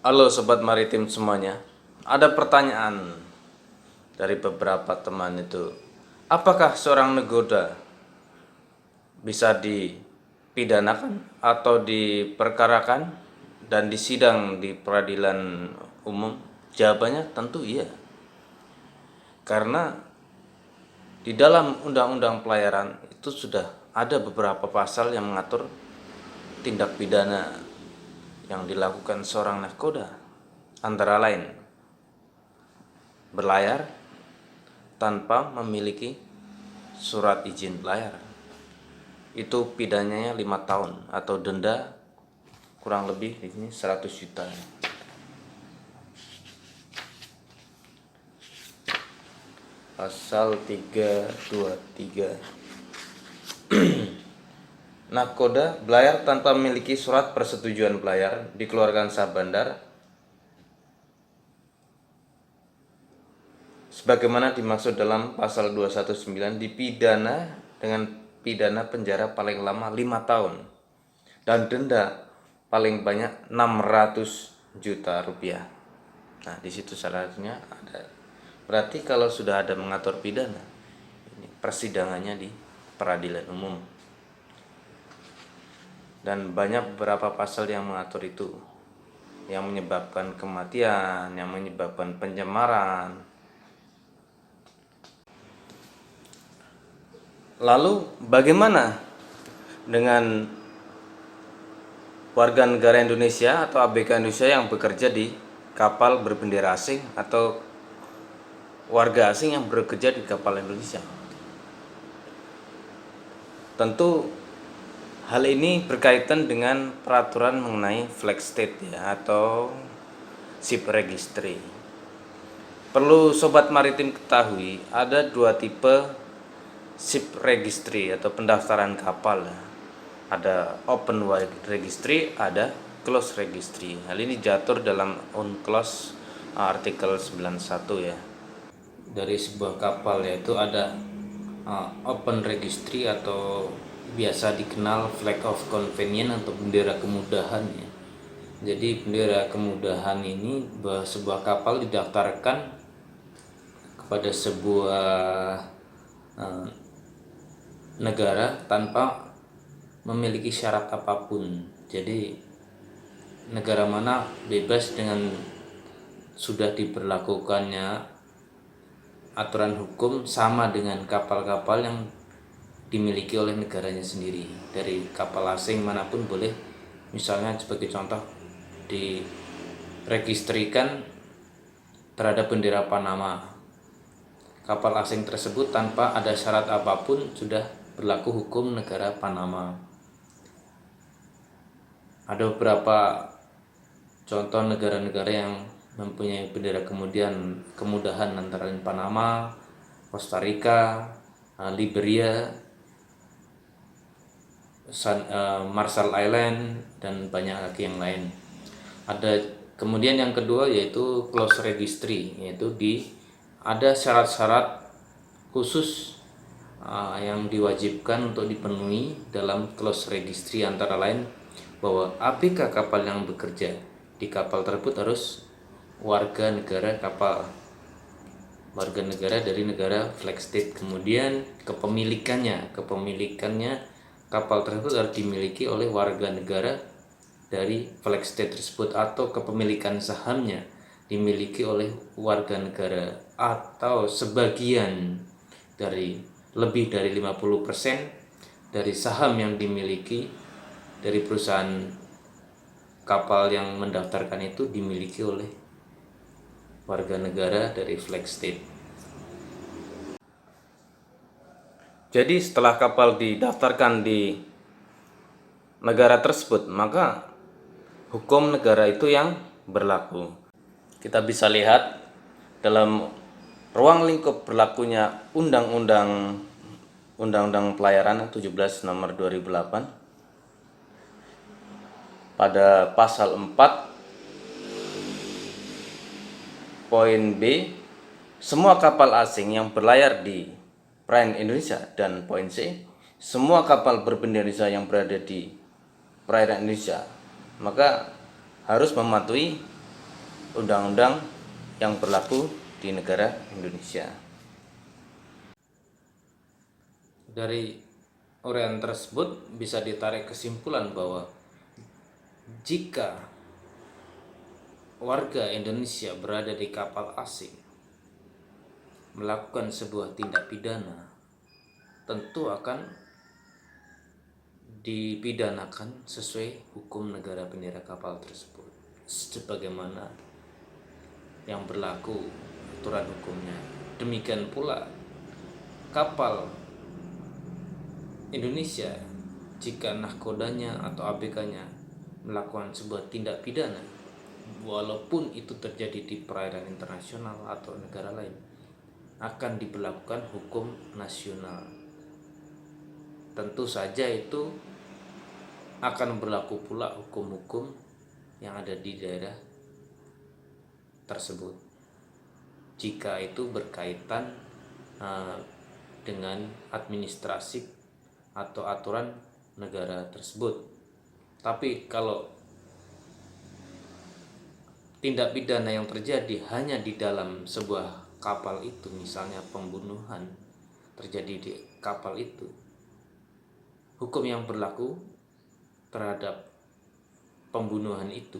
Halo Sobat Maritim semuanya. Ada pertanyaan dari beberapa teman itu. Apakah seorang nakoda bisa dipidanakan atau diperkarakan dan disidang di peradilan umum? Jawabannya tentu iya. Karena di dalam Undang-Undang Pelayaran itu sudah ada beberapa pasal yang mengatur tindak pidana yang dilakukan seorang nahkoda, antara lain berlayar tanpa memiliki surat izin layar. Itu pidananya 5 tahun atau denda kurang lebih di sini 100 juta. Pasal 323. Nahkoda belayar tanpa memiliki surat persetujuan belayar dikeluarkan sah bandar sebagaimana dimaksud dalam pasal 219 dipidana dengan pidana penjara paling lama 5 tahun dan denda paling banyak 600 juta rupiah. Nah, di situ syaratnya ada. Berarti kalau sudah ada mengatur pidana, ini persidangannya di peradilan umum. Dan banyak beberapa pasal yang mengatur itu, yang menyebabkan kematian, yang menyebabkan pencemaran. Lalu bagaimana dengan warga negara Indonesia atau ABK Indonesia yang bekerja di kapal berbendera asing atau warga asing yang bekerja di kapal Indonesia? Tentu hal ini berkaitan dengan peraturan mengenai flag state ya, atau ship registry. Perlu Sobat Maritim ketahui, ada dua tipe ship registry atau pendaftaran kapal. Ada open wide registry, ada close registry. Hal ini diatur dalam UNCLOS artikel 91 ya. Dari sebuah kapal yaitu ada open registry atau biasa dikenal flag of convenience atau bendera kemudahan ya. Jadi bendera kemudahan ini bahwa sebuah kapal didaftarkan kepada sebuah negara tanpa memiliki syarat apapun. Jadi negara mana bebas dengan sudah diberlakukannya aturan hukum sama dengan kapal-kapal yang dimiliki oleh negaranya sendiri. Dari kapal asing manapun boleh, misalnya sebagai contoh, diregistrikan terhadap bendera Panama. Kapal asing tersebut tanpa ada syarat apapun sudah berlaku hukum negara Panama. Ada beberapa contoh negara-negara yang mempunyai bendera kemudahan antara lain Panama, Costa Rica, Liberia, Marshall Island, dan banyak lagi yang lain. Ada kemudian yang kedua yaitu close registry, yaitu ada syarat-syarat khusus yang diwajibkan untuk dipenuhi dalam close registry, antara lain bahwa ABK kapal yang bekerja di kapal tersebut harus warga negara dari negara flag state. Kemudian kepemilikannya kapal tersebut harus dimiliki oleh warga negara dari flag state tersebut, atau kepemilikan sahamnya dimiliki oleh warga negara atau sebagian dari lebih dari 50% dari saham yang dimiliki dari perusahaan kapal yang mendaftarkan itu dimiliki oleh warga negara dari flag state. Jadi setelah kapal didaftarkan di negara tersebut, maka hukum negara itu yang berlaku. Kita bisa lihat dalam ruang lingkup berlakunya Undang-Undang Pelayaran 17 nomor 2008 pada pasal 4 poin B, semua kapal asing yang berlayar di perairan Indonesia, dan poin C, semua kapal berbendera Indonesia yang berada di perairan Indonesia maka harus mematuhi undang-undang yang berlaku di negara Indonesia. Dari uraian tersebut bisa ditarik kesimpulan bahwa jika warga Indonesia berada di kapal asing melakukan sebuah tindak pidana, tentu akan dipidanakan sesuai hukum negara bendera kapal tersebut, sebagaimana yang berlaku aturan hukumnya. Demikian pula kapal Indonesia, jika nahkodanya atau ABK-nya melakukan sebuah tindak pidana, walaupun itu terjadi di perairan internasional atau negara lain, akan diberlakukan hukum nasional. Tentu saja itu akan berlaku pula hukum-hukum yang ada di daerah tersebut, jika itu berkaitan dengan administrasi atau aturan negara tersebut. Tapi kalau tindak pidana yang terjadi hanya di dalam sebuah kapal itu, misalnya pembunuhan terjadi di kapal itu, hukum yang berlaku terhadap pembunuhan itu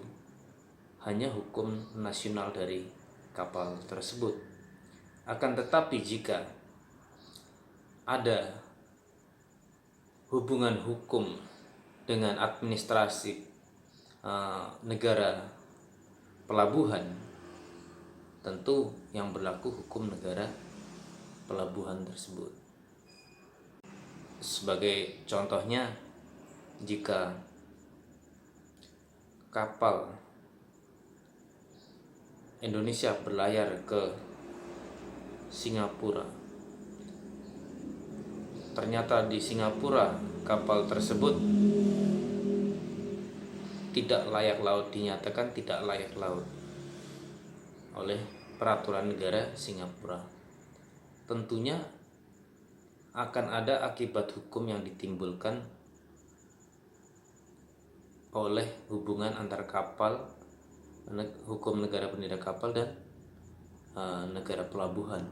hanya hukum nasional dari kapal tersebut. Akan tetapi jika ada hubungan hukum dengan administrasi negara pelabuhan, tentu yang berlaku hukum negara pelabuhan tersebut. Sebagai contohnya, jika kapal Indonesia berlayar ke Singapura, ternyata di Singapura kapal tersebut tidak layak laut, dinyatakan tidak layak laut oleh peraturan negara Singapura, tentunya akan ada akibat hukum yang ditimbulkan oleh hubungan antar kapal, hukum negara bendera kapal dan negara pelabuhan.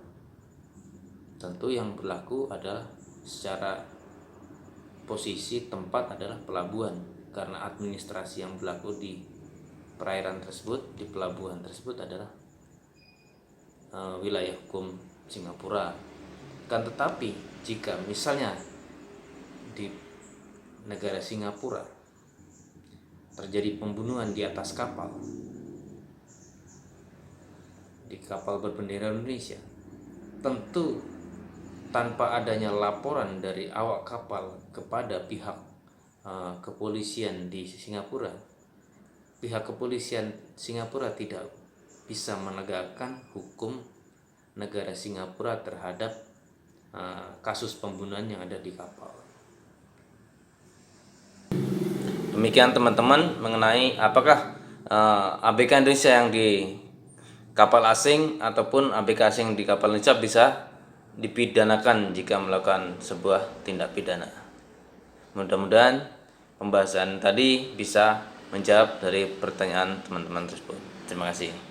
Tentu yang berlaku adalah secara posisi tempat adalah pelabuhan, karena administrasi yang berlaku di perairan tersebut, di pelabuhan tersebut adalah wilayah hukum Singapura. Kan tetapi jika misalnya di negara Singapura terjadi pembunuhan di atas kapal, di kapal berbendera Indonesia, tentu tanpa adanya laporan dari awak kapal kepada pihak kepolisian di Singapura, pihak kepolisian Singapura tidak bisa menegakkan hukum negara Singapura terhadap kasus pembunuhan yang ada di kapal. Demikian teman-teman mengenai apakah ABK Indonesia yang di kapal asing ataupun ABK asing di kapal Indonesia bisa dipidanakan jika melakukan sebuah tindak pidana. Mudah-mudahan pembahasan tadi bisa menjawab dari pertanyaan teman-teman tersebut. Terima kasih.